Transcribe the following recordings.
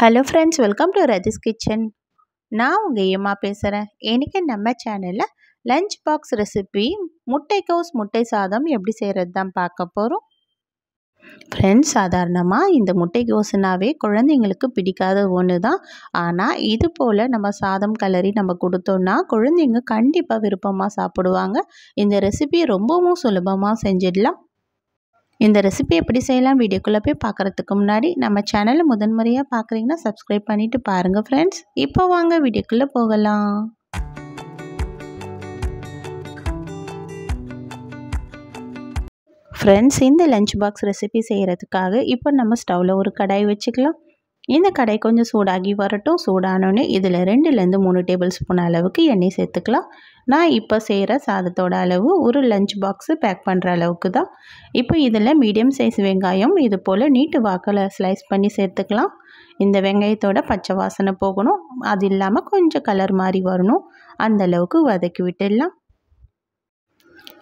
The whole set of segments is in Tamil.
Hello friends, welcome to Rathi's kitchen. நான் உங்கள் ஏமா பேசுகிறேன். இன்றைக்கி நம்ம சேனலில் லஞ்ச் பாக்ஸ் ரெசிபி முட்டைக்கோஸ் முட்டை சாதம் எப்படி செய்கிறது தான் பார்க்க போகிறோம். ஃப்ரெண்ட்ஸ், சாதாரணமாக இந்த முட்டைக்கோஸ்னாவே குழந்தைங்களுக்கு பிடிக்காத ஒன்று தான். ஆனால் இது போல் நம்ம சாதம் கலரி நம்ம கொடுத்தோன்னா குழந்தைங்க கண்டிப்பாக விருப்பமாக சாப்பிடுவாங்க. இந்த ரெசிபி ரொம்பவும் சுலபமாக செஞ்சிடலாம். இந்த ரெசிபி எப்படி செய்யலாம் வீடியோக்குள்ளே போய் பார்க்குறதுக்கு முன்னாடி நம்ம சேனலை முதன்முறையாக பார்க்குறீங்கன்னா சப்ஸ்கிரைப் பண்ணிவிட்டு பாருங்கள் ஃப்ரெண்ட்ஸ். இப்போ வாங்க வீடியோக்குள்ளே போகலாம். ஃப்ரெண்ட்ஸ், இந்த லஞ்ச் பாக்ஸ் ரெசிபி செய்கிறதுக்காக இப்போ நம்ம ஸ்டவ்வில் ஒரு கடாய் வச்சுக்கலாம். இந்த கடாய் கொஞ்சம் சூடாகி வரட்டும். சூடானோடனே இதில் 2லேருந்து 3 டேபிள் ஸ்பூன் அளவுக்கு எண்ணெய் சேர்த்துக்கலாம். நான் இப்போ செய்கிற சாதத்தோட அளவு ஒரு லஞ்ச் பாக்ஸு பேக் பண்ணுற அளவுக்கு தான். இப்போ இதில் மீடியம் சைஸ் வெங்காயம் இது போல் நீட்டு வாக்கில் ஸ்லைஸ் பண்ணி சேர்த்துக்கலாம். இந்த வெங்காயத்தோட பச்சை வாசனை போகணும். அது இல்லாமல் கொஞ்சம் கலர் மாதிரி வரணும். அந்தளவுக்கு வதக்கி விட்டுடலாம்.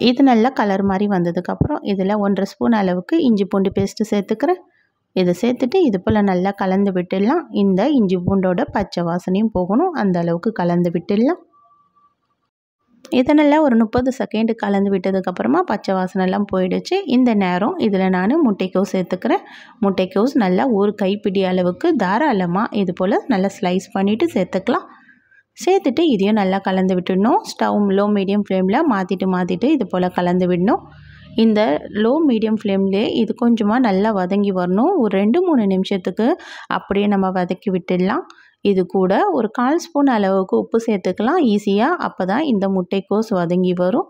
இது நல்லா கலர் மாதிரி வந்ததுக்கப்புறம் இதில் 1.5 ஸ்பூன் அளவுக்கு இஞ்சி பூண்டு பேஸ்ட்டு சேர்த்துக்கிறேன். இதை சேர்த்துட்டு இது போல் நல்லா கலந்து விட்டுடலாம். இந்த இஞ்சி பூண்டோட பச்சை வாசனையும் போகணும். அந்த அளவுக்கு கலந்து விட்டுடலாம். இதை நல்லா ஒரு 30 செகண்ட் கலந்து விட்டதுக்கப்புறமா பச்சை வாசனைலாம் போயிடுச்சு. இந்த நேரம் இதில் நான் முட்டைக்கோஸ் சேர்த்துக்கிறேன். முட்டைக்கோஸ் நல்லா ஒரு கைப்பிடி அளவுக்கு தாராளமாக இது போல் நல்லா ஸ்லைஸ் பண்ணிவிட்டு சேர்த்துக்கலாம். சேர்த்துட்டு இதையும் நல்லா கலந்து விட்டுடணும். ஸ்டவ் லோ மீடியம் ஃப்ளேமில் மாற்றிட்டு இது போல் கலந்து விடணும். இந்த லோ மீடியம் ஃப்ளேம்லேயே இது கொஞ்சமாக நல்லா வதங்கி வரணும். ஒரு 2-3 நிமிஷத்துக்கு அப்படியே நம்ம வதக்கி விட்டுடலாம். இது கூட ஒரு 1/4 ஸ்பூன் அளவுக்கு உப்பு சேர்த்துக்கலாம் ஈஸியாக. அப்போ தான் இந்த முட்டைக்கோஸ் வதங்கி வரும்.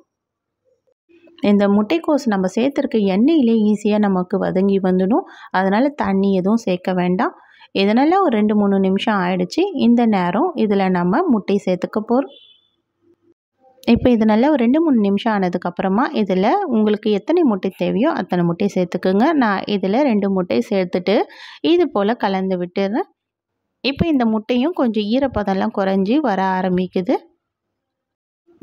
இந்த முட்டைக்கோஸ் நம்ம சேர்த்துருக்க எண்ணெயிலே ஈஸியாக நமக்கு வதங்கி வந்துடும். அதனால் தண்ணி எதுவும் சேர்க்க வேண்டாம். இதனால் ஒரு 2-3 நிமிஷம் ஆயிடுச்சு. இந்த நேரம் இதில் நம்ம முட்டை சேர்த்துக்க போகிறோம். இப்போ இது நல்லா ஒரு 2-3 நிமிஷம் ஆனதுக்கப்புறமா இதில் உங்களுக்கு எத்தனை முட்டை தேவையோ அத்தனை முட்டை சேர்த்துக்குங்க. நான் இதில் 2 முட்டை சேர்த்துட்டு இது போல் கலந்து விட்டுறேன். இப்போ இந்த முட்டையும் கொஞ்சம் ஈரப்பதம்லாம் குறைஞ்சி வர ஆரம்பிக்குது.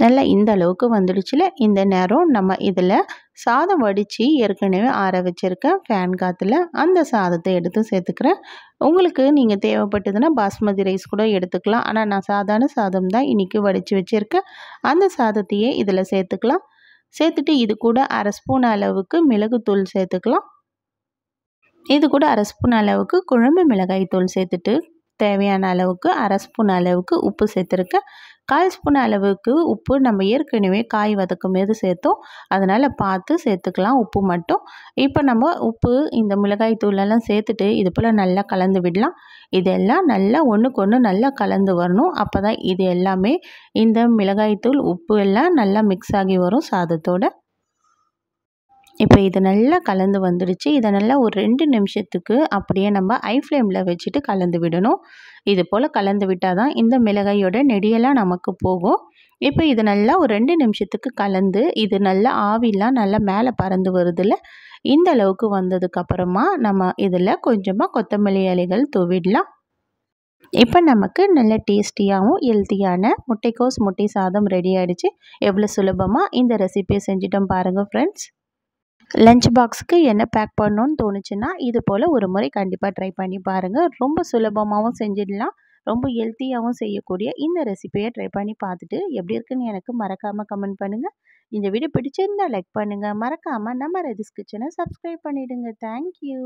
நல்லா இந்த அளவுக்கு வந்துடுச்சுல. இந்த நேரம் நம்ம இதில் சாதம் வடித்து ஏற்கனவே ஆற வச்சுருக்கேன் ஃபேன் காற்றுல. அந்த சாதத்தை எடுத்து சேர்த்துக்கிறேன். உங்களுக்கு நீங்கள் தேவைப்பட்டதுன்னா பாஸ்மதி ரைஸ் கூட எடுத்துக்கலாம். ஆனால் நான் சாதாரண சாதம் தான் இன்றைக்கி வடித்து வச்சுருக்கேன். அந்த சாதத்தையே இதில் சேர்த்துக்கலாம். சேர்த்துட்டு இது கூட 1/2 ஸ்பூன் அளவுக்கு மிளகுத்தூள் சேர்த்துக்கலாம். இது கூட 1/2 ஸ்பூன் அளவுக்கு குழம்பு மிளகாய் தூள் சேர்த்துட்டு தேவையான அளவுக்கு 1/2 ஸ்பூன் அளவுக்கு உப்பு சேர்த்துருக்கேன். 1/4 ஸ்பூன் அளவுக்கு உப்பு நம்ம ஏற்கனவே காய் வதக்கும் போது சேர்த்தோம். அதனால் பார்த்து சேர்த்துக்கலாம் உப்பு மட்டும். இப்போ நம்ம உப்பு இந்த மிளகாய் தூளெல்லாம் சேர்த்துட்டு இது போல் நல்லா கலந்து விடலாம். இதெல்லாம் நல்லா ஒன்றுக்கு ஒன்று நல்லா கலந்து வரணும். அப்போ தான் இது எல்லாமே இந்த மிளகாய் தூள் உப்பு எல்லாம் நல்லா மிக்ஸ் ஆகி வரும் சாதத்தோட. இப்போ இது நல்லா கலந்து வந்துடுச்சு. இதை நல்லா ஒரு 2 நிமிஷத்துக்கு அப்படியே நம்ம ஹை ஃப்ளேமில் வச்சுட்டு கலந்து விடணும். இது போல் கலந்து விட்டால் தான் இந்த மிளகாயோட நெடியெல்லாம் நமக்கு போகும். இப்போ இது நல்லா ஒரு 2 நிமிஷத்துக்கு கலந்து இது நல்லா ஆவிலாம் நல்லா மேலே பறந்து வருதில்ல. இந்த அளவுக்கு வந்ததுக்கப்புறமா நம்ம இதில் கொஞ்சமாக கொத்தமல்லி இலைகள் தூவிடலாம். இப்போ நமக்கு நல்ல டேஸ்டியாகவும் ஹெல்த்தியான முட்டைக்கோஸ் முட்டை சாதம் ரெடி ஆகிடுச்சு. எவ்வளோ சுலபமாக இந்த ரெசிபியை செஞ்சுட்டோம் பாருங்கள் ஃப்ரெண்ட்ஸ். லஞ்ச் பாக்ஸுக்கு என்ன பேக் பண்ணணுன்னு தோணுச்சுன்னா இது போல் ஒரு முறை கண்டிப்பாக ட்ரை பண்ணி பாருங்கள். ரொம்ப சுலபமாகவும் செஞ்சிடலாம். ரொம்ப ஹெல்த்தியாகவும் செய்யக்கூடிய இந்த ரெசிபியை ட்ரை பண்ணி பார்த்துட்டு எப்படி இருக்குன்னு எனக்கு மறக்காமல் கமெண்ட் பண்ணுங்கள். இந்த வீடியோ பிடிச்சிருந்தா லைக் பண்ணுங்கள். மறக்காமல் நம்ம ரதிஸ் கிச்சனை சப்ஸ்கிரைப் பண்ணிவிடுங்க. தேங்க்யூ.